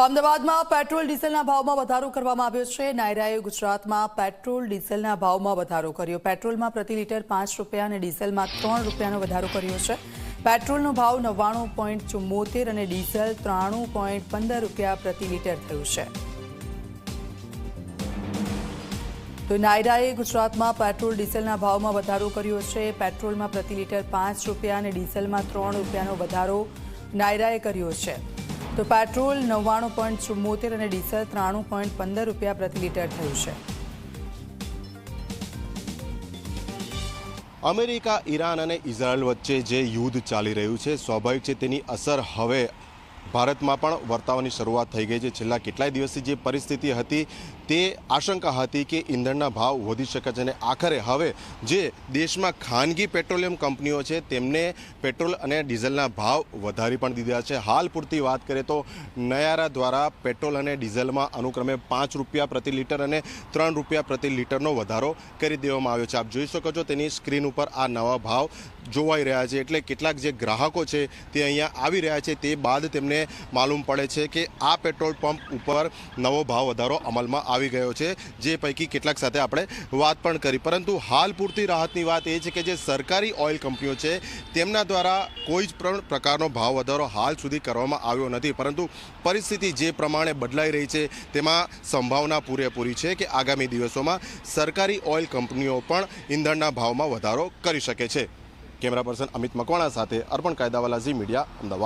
અમદાવાદમાં પેટ્રોલ ડીઝલના ભાવમાં વધારો કરવામાં આવ્યો છે। નાયરાએ ગુજરાતમાં પેટ્રોલ ડીઝલના ભાવમાં વધારો કર્યો। પેટ્રોલમાં પ્રતિ લીટર 5 રૂપિયા અને ડીઝલમાં 3 રૂપિયાનો વધારો કર્યો છે। પેટ્રોલનો ભાવ 99.74 અને ડીઝલ 93.15 રૂપિયા પ્રતિ લીટર થયું છે। તો નાયરાએ ગુજરાતમાં પેટ્રોલ ડીઝલના ભાવમાં વધારો કર્યો છે। પેટ્રોલમાં પ્રતિ લીટર 5 રૂપિયા અને ડીઝલમાં 3 રૂપિયાનો વધારો નાયરાએ કર્યો છે। તો પેટ્રોલ 99.74 અને ડીઝલ 93.15 રૂપિયા પ્રતિ લીટર થયું છે। અમેરિકા, ઈરાન અને ઇઝરાયલ વચ્ચે જે યુદ્ધ ચાલી રહ્યું છે, સ્વાભાવિક છે તેની અસર હવે ભારતમાં પણ વર્તાવાની શરૂઆત થઈ ગઈ છે। છેલ્લા કેટલાય દિવસથી જે પરિસ્થિતિ હતી તે આશંકા હતી કે ઈંધણના ભાવ વધી શકે છે અને આખરે હવે જે દેશમાં ખાનગી પેટ્રોલિયમ કંપનીઓ છે તેમને પેટ્રોલ અને ડીઝલના ભાવ વધારી પણ દીધા છે। હાલ પૂરતી વાત કરીએ તો નયારા દ્વારા પેટ્રોલ અને ડીઝલમાં અનુક્રમે 5 રૂપિયા પ્રતિ લીટર અને 3 રૂપિયા પ્રતિ લીટરનો વધારો કરી દેવામાં આવ્યો છે। આપ જોઈ શકો છો તેની સ્ક્રીન ઉપર આ નવા ભાવ જોવાઈ રહ્યા છે। એટલે કેટલાક જે ગ્રાહકો છે તે અહીંયા આવી રહ્યા છે, તે બાદ તેમને માલુમ પડે છે કે આ પેટ્રોલ પંપ ઉપર નવો ભાવ વધારો અમલમાં આવી ગયો છે, જે પૈકી કેટલાક સાથે આપણે વાત પણ કરી। પરંતુ હાલ પૂરતી રાહતની વાત એ છે કે જે સરકારી ઓઇલ કંપનીઓ છે તેમના દ્વારા કોઈ જ પ્રકારનો ભાવ વધારો હાલ સુધી કરવામાં આવ્યો નથી। પરંતુ પરિસ્થિતિ જે પ્રમાણે બદલાઈ રહી છે તેમાં સંભાવના પૂરેપૂરી છે કે આગામી દિવસોમાં સરકારી ઓઇલ કંપનીઓ પણ ઈંધણના ભાવમાં વધારો કરી શકે છે। કેમેરા પર્સન અમિત મકવાણા સાથે અર્પણ કાયદાવાલા, ઝી મીડિયા, અમદાવાદ।